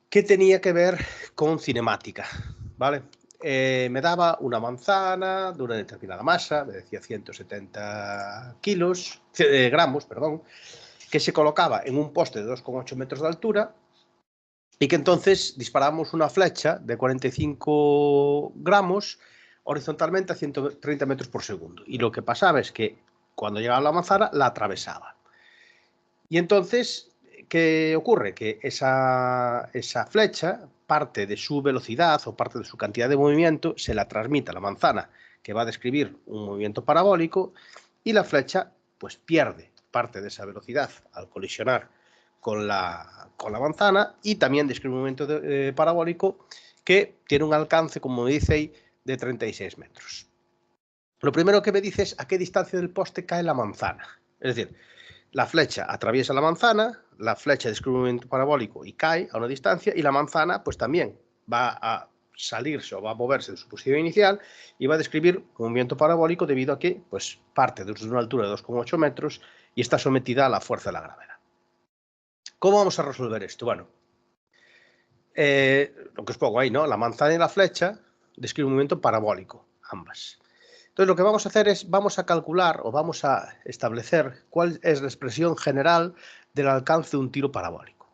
que tenía que ver con cinemática, ¿vale? Me daba una manzana de una determinada masa, me decía 170 gramos, perdón, que se colocaba en un poste de 2,8 metros de altura y que entonces disparamos una flecha de 45 gramos horizontalmente a 130 metros por segundo. Y lo que pasaba es que cuando llegaba a la manzana la atravesaba. Y entonces, ¿qué ocurre? Que esa flecha, parte de su velocidad o parte de su cantidad de movimiento, se la transmite a la manzana, que va a describir un movimiento parabólico, y la flecha pues pierde parte de esa velocidad al colisionar con la manzana, y también describe un movimiento parabólico que tiene un alcance, como dice ahí, de 36 metros. Lo primero que me dice es a qué distancia del poste cae la manzana. Es decir, la flecha atraviesa la manzana, la flecha describe un movimiento parabólico y cae a una distancia, y la manzana pues también va a salirse o va a moverse de su posición inicial y va a describir un movimiento parabólico debido a que pues, parte desde una altura de 2,8 metros y está sometida a la fuerza de la gravedad. ¿Cómo vamos a resolver esto? Bueno, lo que os pongo ahí, ¿no? La manzana y la flecha describen un movimiento parabólico, ambas. Entonces, lo que vamos a hacer es, vamos a calcular o vamos a establecer cuál es la expresión general del alcance de un tiro parabólico.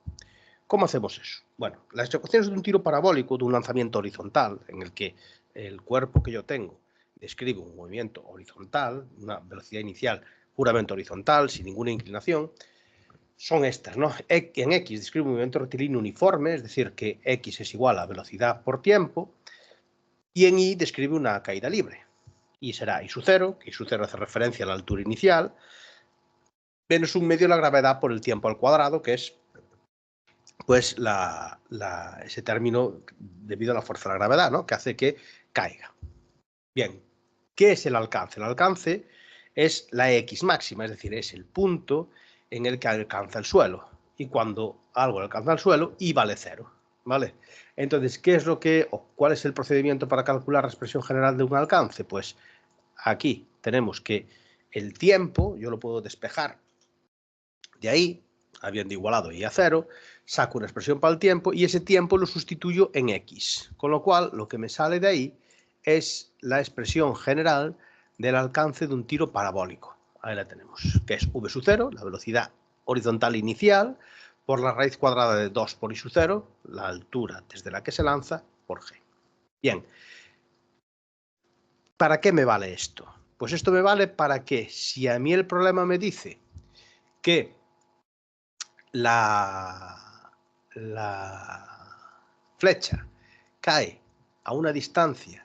¿Cómo hacemos eso? Bueno, las ecuaciones de un tiro parabólico, de un lanzamiento horizontal, en el que el cuerpo que yo tengo describe un movimiento horizontal, una velocidad inicial puramente horizontal, sin ninguna inclinación, son estas, ¿no? En X describe un movimiento rectilíneo uniforme, es decir, que X es igual a velocidad por tiempo, y en Y describe una caída libre. Y será I sub 0, que I sub 0 hace referencia a la altura inicial, menos un medio de la gravedad por el tiempo al cuadrado, que es pues ese término debido a la fuerza de la gravedad, ¿no? Que hace que caiga. Bien, ¿qué es el alcance? El alcance es la X máxima, es decir, es el punto en el que alcanza el suelo. Y cuando algo alcanza el suelo, Y vale 0, ¿vale? Entonces, ¿qué es lo que, o cuál es el procedimiento para calcular la expresión general de un alcance? Pues aquí tenemos que el tiempo, yo lo puedo despejar de ahí, habiendo igualado Y a 0, saco una expresión para el tiempo y ese tiempo lo sustituyo en X. Con lo cual, lo que me sale de ahí es la expresión general del alcance de un tiro parabólico. Ahí la tenemos, que es V sub 0, la velocidad horizontal inicial, por la raíz cuadrada de 2 por I sub 0, la altura desde la que se lanza, por G. Bien, ¿para qué me vale esto? Pues esto me vale para que, si a mí el problema me dice que la flecha cae a una distancia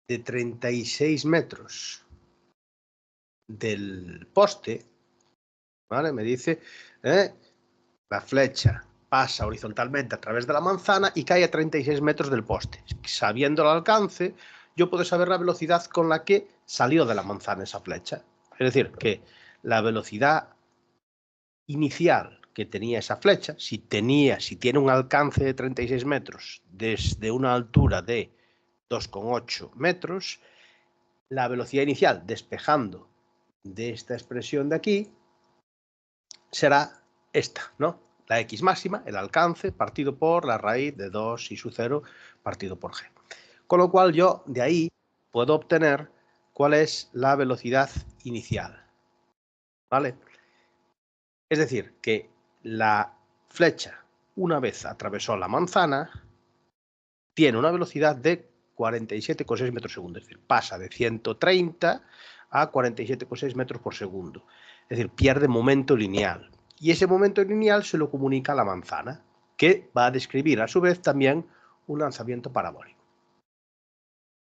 de 36 metros del poste, ¿vale? Me dice, la flecha pasa horizontalmente a través de la manzana y cae a 36 metros del poste. Sabiendo el alcance, yo puedo saber la velocidad con la que salió de la manzana esa flecha. Es decir, que la velocidad inicial que tenía esa flecha, si tiene un alcance de 36 metros desde una altura de 2,8 metros, la velocidad inicial despejando de esta expresión de aquí será esta, ¿no? La X máxima, el alcance, partido por la raíz de 2 I sub 0 partido por G. Con lo cual yo de ahí puedo obtener cuál es la velocidad inicial, ¿vale? Es decir, que la flecha, una vez atravesó la manzana, tiene una velocidad de 47,6 metros por segundo. Es decir, pasa de 130 a 47,6 metros por segundo. Es decir, pierde momento lineal. Y ese momento lineal se lo comunica a la manzana, que va a describir a su vez también un lanzamiento parabólico.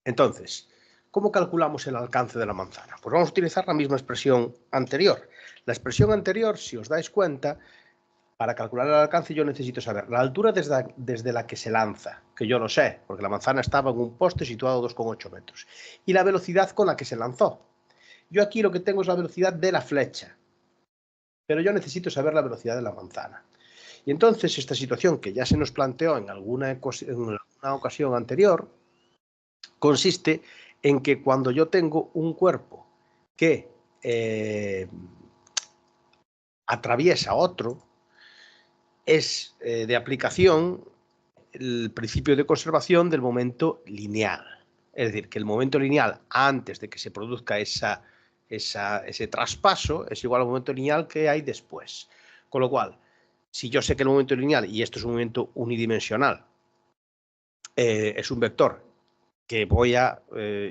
Entonces, ¿cómo calculamos el alcance de la manzana? Pues vamos a utilizar la misma expresión anterior. La expresión anterior, si os dais cuenta, para calcular el alcance yo necesito saber la altura desde la que se lanza, que yo lo sé, porque la manzana estaba en un poste situado a 2,8 metros, y la velocidad con la que se lanzó. Yo aquí lo que tengo es la velocidad de la flecha, pero yo necesito saber la velocidad de la manzana. Y entonces esta situación que ya se nos planteó en alguna ocasión anterior, consiste en que cuando yo tengo un cuerpo que atraviesa otro, es de aplicación el principio de conservación del momento lineal. Es decir, que el momento lineal antes de que se produzca ese traspaso es igual al momento lineal que hay después. Con lo cual, si yo sé que el momento lineal, y esto es un momento unidimensional, es un vector que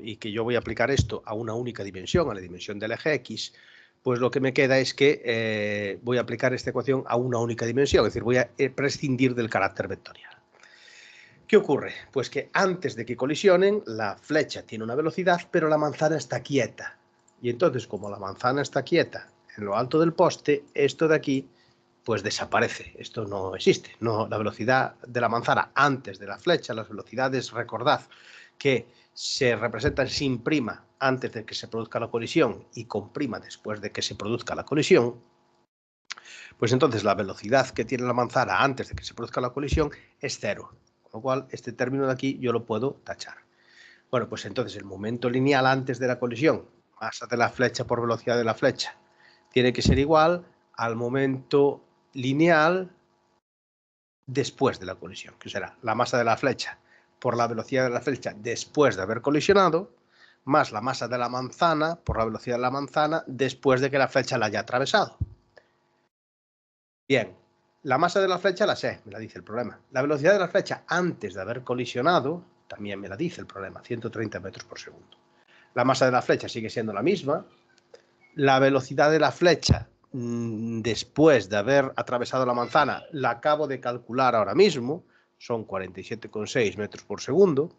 y que yo voy a aplicar esto a una única dimensión, a la dimensión del eje X, pues lo que me queda es que voy a aplicar esta ecuación a una única dimensión, es decir, voy a prescindir del carácter vectorial. ¿Qué ocurre? Pues que antes de que colisionen, la flecha tiene una velocidad, pero la manzana está quieta. Y entonces, como la manzana está quieta en lo alto del poste, esto de aquí pues desaparece. Esto no existe. No, la velocidad de la manzana antes de la flecha, las velocidades, recordad que se representan sin prima antes de que se produzca la colisión y con prima después de que se produzca la colisión, pues entonces la velocidad que tiene la manzana antes de que se produzca la colisión es cero. Con lo cual, este término de aquí yo lo puedo tachar. Bueno, pues entonces el momento lineal antes de la colisión, masa de la flecha por velocidad de la flecha, tiene que ser igual al momento lineal después de la colisión, que será la masa de la flecha por la velocidad de la flecha después de haber colisionado, más la masa de la manzana por la velocidad de la manzana después de que la flecha la haya atravesado. Bien, la masa de la flecha la sé, me la dice el problema. La velocidad de la flecha antes de haber colisionado también me la dice el problema, 130 metros por segundo. La masa de la flecha sigue siendo la misma. La velocidad de la flecha después de haber atravesado la manzana la acabo de calcular ahora mismo, son 47,6 metros por segundo.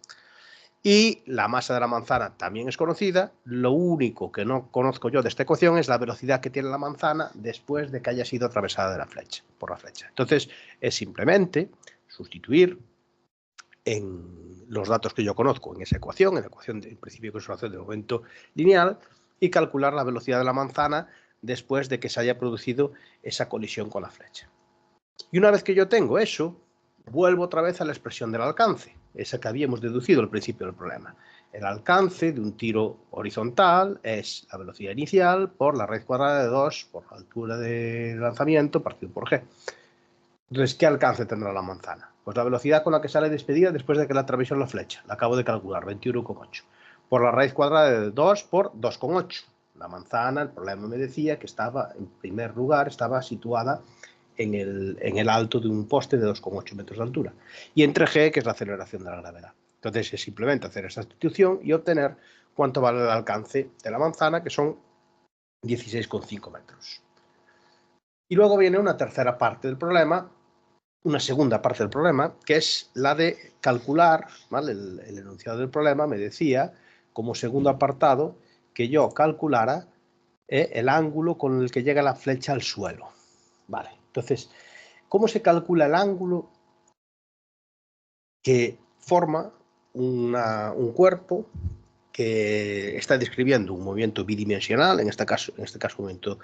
Y la masa de la manzana también es conocida. Lo único que no conozco yo de esta ecuación es la velocidad que tiene la manzana después de que haya sido atravesada por la flecha. Entonces, es simplemente sustituir en los datos que yo conozco en esa ecuación, en la ecuación del principio de conservación del momento lineal, y calcular la velocidad de la manzana después de que se haya producido esa colisión con la flecha. Y una vez que yo tengo eso, vuelvo otra vez a la expresión del alcance, esa que habíamos deducido al principio del problema. El alcance de un tiro horizontal es la velocidad inicial por la raíz cuadrada de 2 por la altura de lanzamiento partido por g. Entonces, ¿qué alcance tendrá la manzana? Pues la velocidad con la que sale despedida después de que la atravesó la flecha. La acabo de calcular, 21,8. Por la raíz cuadrada de 2 por 2,8. La manzana, el problema me decía que estaba, en primer lugar, estaba situada en el alto de un poste de 2,8 metros de altura. Y entre g, que es la aceleración de la gravedad. Entonces es simplemente hacer esta sustitución y obtener cuánto vale el alcance de la manzana, que son 16,5 metros. Y luego viene una tercera parte del problema, una segunda parte del problema, que es la de calcular, ¿vale? El enunciado del problema me decía, como segundo apartado, que yo calculara el ángulo con el que llega la flecha al suelo. Vale, entonces, ¿cómo se calcula el ángulo que forma un cuerpo que está describiendo un movimiento bidimensional, en este caso un movimiento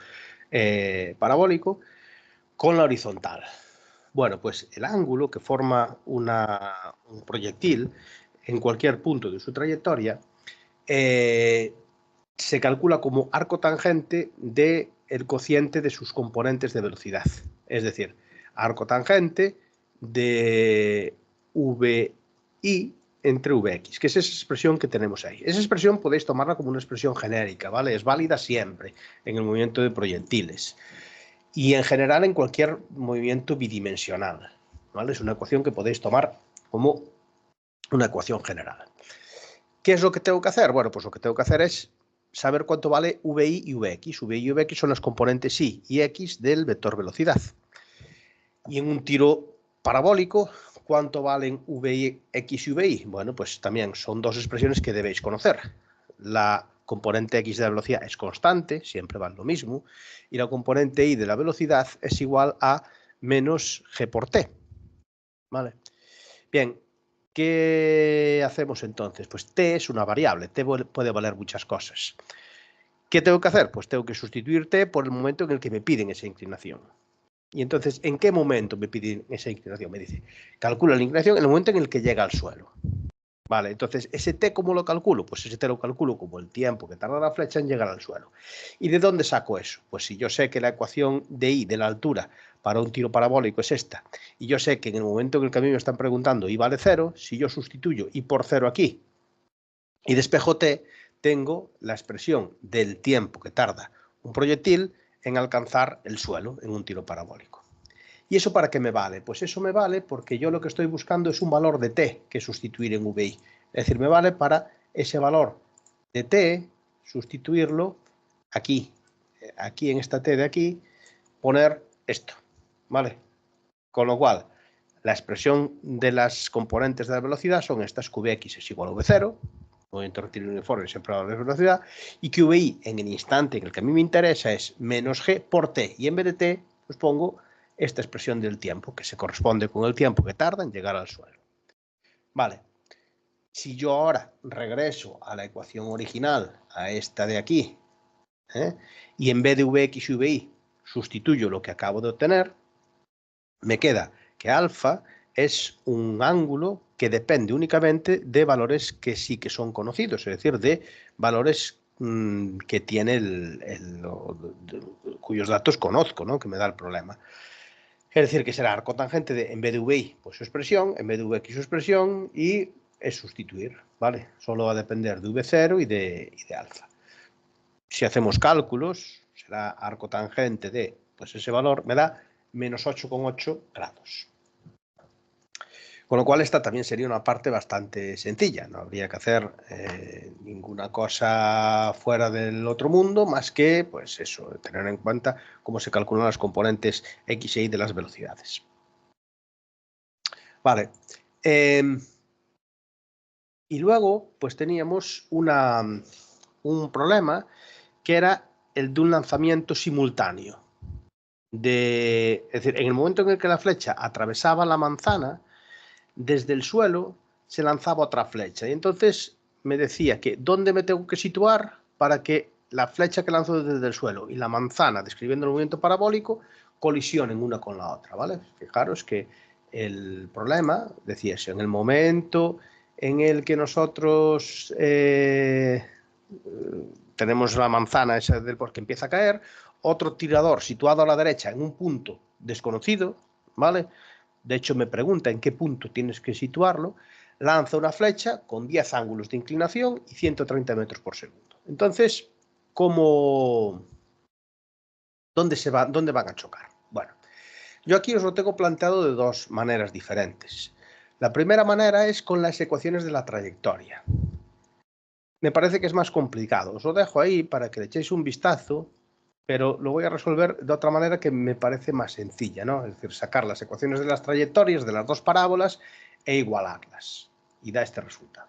parabólico, con la horizontal? Bueno, pues el ángulo que forma un proyectil en cualquier punto de su trayectoria se calcula como arco tangente del cociente de sus componentes de velocidad. Es decir, arco tangente de VI entre Vx, que es esa expresión que tenemos ahí. Esa expresión podéis tomarla como una expresión genérica, ¿vale? Es válida siempre en el movimiento de proyectiles y en general en cualquier movimiento bidimensional, ¿vale? Es una ecuación que podéis tomar como una ecuación general. ¿Qué es lo que tengo que hacer? Bueno, pues lo que tengo que hacer es saber cuánto vale VI y Vx. VI y Vx son los componentes Y y X del vector velocidad. Y en un tiro parabólico, ¿cuánto valen Vx y Vi? Bueno, pues también son dos expresiones que debéis conocer. La componente X de la velocidad es constante, siempre vale lo mismo, y la componente Y de la velocidad es igual a menos G por T. ¿Vale? Bien, ¿qué hacemos entonces? Pues T es una variable, T puede valer muchas cosas. ¿Qué tengo que hacer? Pues tengo que sustituir T por el momento en el que me piden esa inclinación. Y entonces, ¿en qué momento me piden esa inclinación? Me dice, calcula la inclinación en el momento en el que llega al suelo. Vale, entonces, ¿ese t cómo lo calculo? Pues ese t lo calculo como el tiempo que tarda la flecha en llegar al suelo. ¿Y de dónde saco eso? Pues si yo sé que la ecuación de I, de la altura, para un tiro parabólico es esta, y yo sé que en el momento en el que a mí me están preguntando I vale 0, si yo sustituyo I por 0 aquí y despejo t, tengo la expresión del tiempo que tarda un proyectil en alcanzar el suelo en un tiro parabólico. ¿Y eso para qué me vale? Pues eso me vale porque yo lo que estoy buscando es un valor de t que sustituir en VI. Es decir, me vale para ese valor de t sustituirlo aquí, aquí en esta t de aquí, poner esto, ¿vale? Con lo cual, la expresión de las componentes de la velocidad son estas: Qvx es igual a V0, movimiento rectilíneo uniforme siempre a la velocidad, y QVI en el instante en el que a mí me interesa es menos g por t, y en vez de t, pues pongo esta expresión del tiempo, que se corresponde con el tiempo que tarda en llegar al suelo. Vale, si yo ahora regreso a la ecuación original, a esta de aquí, y en vez de Vx y Vi sustituyo lo que acabo de obtener, me queda que alfa es un ángulo que depende únicamente de valores que sí que son conocidos, es decir, de valores que tiene cuyos datos conozco, ¿no? Que me da el problema. Es decir, que será arcotangente de, en vez de VI, pues su expresión, en vez de Vx su expresión, y es sustituir, ¿vale? Solo va a depender de V0 y de alfa. Si hacemos cálculos, será arcotangente de, pues ese valor me da menos 8,8 grados. Con lo cual esta también sería una parte bastante sencilla, no habría que hacer ninguna cosa fuera del otro mundo, más que, pues eso, tener en cuenta cómo se calculan las componentes x e y de las velocidades. Vale. Y luego, pues teníamos un problema que era el de un lanzamiento simultáneo. Es decir, en el momento en el que la flecha atravesaba la manzana, desde el suelo se lanzaba otra flecha. Y entonces me decía que dónde me tengo que situar para que la flecha que lanzo desde el suelo y la manzana, describiendo el movimiento parabólico, colisionen una con la otra, ¿vale? Fijaros que el problema, decía eso, en el momento en el que nosotros tenemos la manzana esa del bosque que empieza a caer, otro tirador situado a la derecha en un punto desconocido, ¿vale? De hecho, me pregunta en qué punto tienes que situarlo, lanza una flecha con 10 ángulos de inclinación y 130 metros por segundo. Entonces, ¿dónde van a chocar? Bueno, yo aquí os lo tengo planteado de dos maneras diferentes. La primera manera es con las ecuaciones de la trayectoria. Me parece que es más complicado. Os lo dejo ahí para que le echéis un vistazo, pero lo voy a resolver de otra manera que me parece más sencilla, ¿no? Es decir, sacar las ecuaciones de las trayectorias de las dos parábolas e igualarlas. Y da este resultado.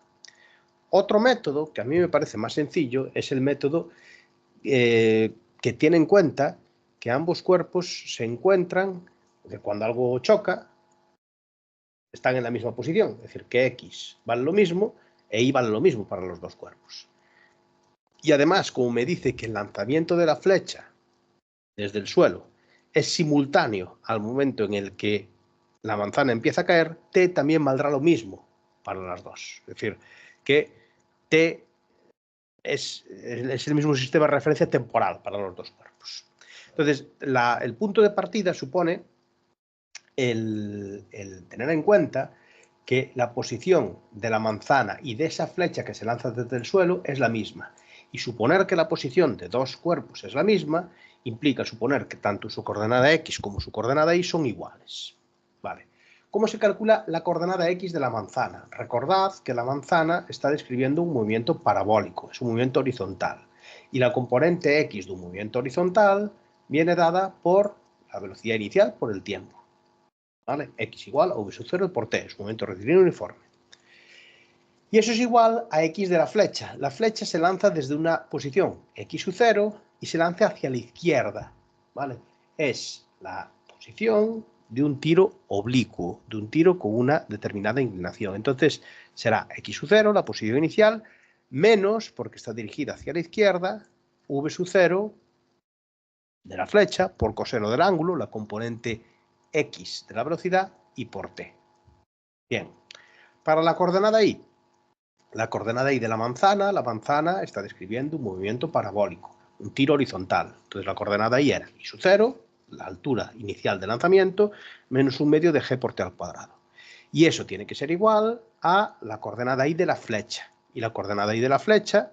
Otro método, que a mí me parece más sencillo, es el método que tiene en cuenta que ambos cuerpos se encuentran, que cuando algo choca, están en la misma posición. Es decir, que X vale lo mismo e Y vale lo mismo para los dos cuerpos. Y además, como me dice que el lanzamiento de la flecha desde el suelo es simultáneo al momento en el que la manzana empieza a caer, T también valdrá lo mismo para las dos. Es decir, que T es el mismo sistema de referencia temporal para los dos cuerpos. Entonces, el punto de partida supone el tener en cuenta que la posición de la manzana y de esa flecha que se lanza desde el suelo es la misma. Y suponer que la posición de dos cuerpos es la misma implica suponer que tanto su coordenada X como su coordenada Y son iguales. Vale. ¿Cómo se calcula la coordenada X de la manzana? Recordad que la manzana está describiendo un movimiento parabólico, es un movimiento horizontal. Y la componente X de un movimiento horizontal viene dada por la velocidad inicial, por el tiempo. ¿Vale? X igual a V sub 0 por T, es un momento rectilíneo uniforme. Y eso es igual a X de la flecha. La flecha se lanza desde una posición X sub 0 y se lanza hacia la izquierda. ¿Vale? Es la posición de un tiro oblicuo, de un tiro con una determinada inclinación. Entonces será X sub 0, la posición inicial, menos, porque está dirigida hacia la izquierda, V sub 0 de la flecha por coseno del ángulo, la componente X de la velocidad, y por T. Bien, para la coordenada Y, la coordenada y de la manzana está describiendo un movimiento parabólico, un tiro horizontal. Entonces la coordenada y era y su 0, la altura inicial de lanzamiento, menos 1/2 de g por t al cuadrado. Y eso tiene que ser igual a la coordenada y de la flecha. Y la coordenada y de la flecha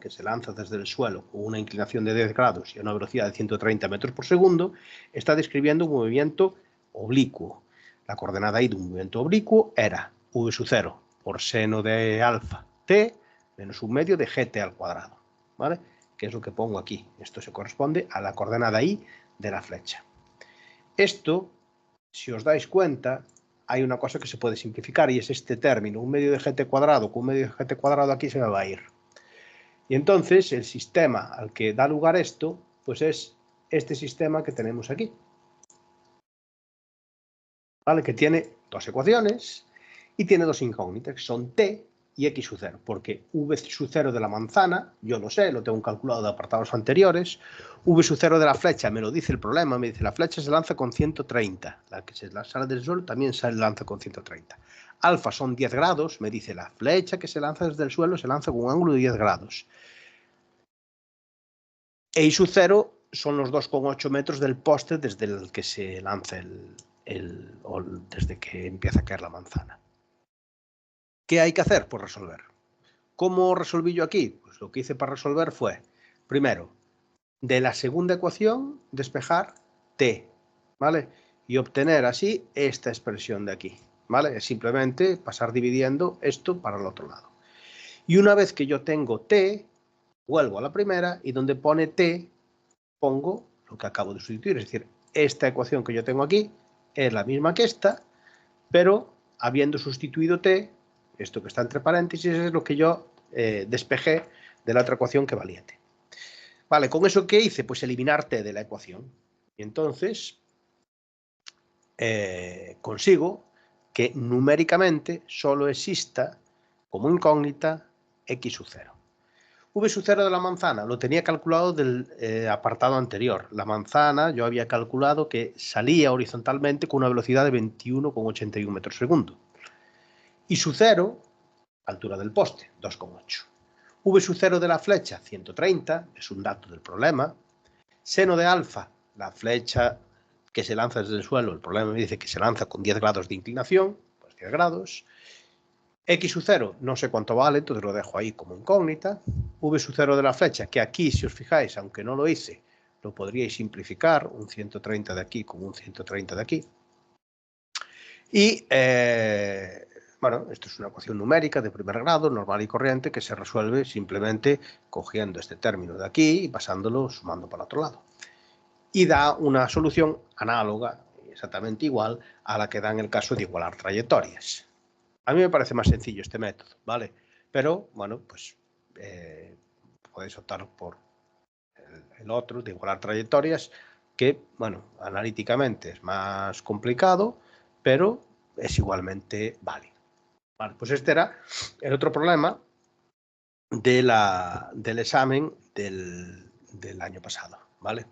que se lanza desde el suelo con una inclinación de 10 grados y a una velocidad de 130 metros por segundo, está describiendo un movimiento oblicuo. La coordenada y de un movimiento oblicuo era v sub 0 por seno de alfa t menos 1/2 de gt al cuadrado, ¿vale? Que es lo que pongo aquí. Esto se corresponde a la coordenada y de la flecha. Esto, si os dais cuenta, hay una cosa que se puede simplificar y es este término, 1/2 de gt cuadrado con 1/2 de gt cuadrado aquí se me va a ir. Y entonces el sistema al que da lugar esto, pues es este sistema que tenemos aquí, ¿vale? Que tiene dos ecuaciones y tiene dos incógnitas, que son t y x sub 0, porque v sub 0 de la manzana, yo lo sé, lo tengo calculado de apartados anteriores, v sub 0 de la flecha me lo dice el problema, me dice la flecha se lanza con 130, la que se sale del suelo también se lanza con 130. Alfa son 10 grados, me dice la flecha que se lanza desde el suelo se lanza con un ángulo de 10 grados. E y sub 0 son los 2,8 metros del poste desde el que se lanza desde que empieza a caer la manzana. ¿Qué hay que hacer? Pues resolver. ¿Cómo resolví yo aquí? Pues lo que hice para resolver fue, primero, de la segunda ecuación, despejar t, ¿vale? Y obtener así esta expresión de aquí, ¿vale? Es simplemente pasar dividiendo esto para el otro lado. Y una vez que yo tengo t, vuelvo a la primera y donde pone t, pongo lo que acabo de sustituir. Es decir, esta ecuación que yo tengo aquí es la misma que esta, pero habiendo sustituido t, esto que está entre paréntesis es lo que yo despejé de la otra ecuación que valía t. Vale, ¿con eso qué hice? Pues eliminar t de la ecuación. Y entonces consigo que numéricamente solo exista como incógnita x sub 0. V sub 0 de la manzana lo tenía calculado del apartado anterior. La manzana yo había calculado que salía horizontalmente con una velocidad de 21,81 metros por segundo. Y su 0, altura del poste, 2,8. V sub 0 de la flecha, 130, es un dato del problema. Seno de alfa, la flecha que se lanza desde el suelo, el problema me dice que se lanza con 10 grados de inclinación, pues 10 grados. X sub 0, no sé cuánto vale, entonces lo dejo ahí como incógnita. V sub 0 de la flecha, que aquí, si os fijáis, aunque no lo hice, lo podríais simplificar, un 130 de aquí con un 130 de aquí. Y, bueno, esto es una ecuación numérica de primer grado, normal y corriente, que se resuelve simplemente cogiendo este término de aquí y pasándolo, sumando para el otro lado. Y da una solución análoga, exactamente igual, a la que da en el caso de igualar trayectorias. A mí me parece más sencillo este método, ¿vale? Pero, bueno, pues podéis optar por el otro, de igualar trayectorias, que, bueno, analíticamente es más complicado, pero es igualmente válido. Vale, pues este era el otro problema del examen del año pasado, ¿vale?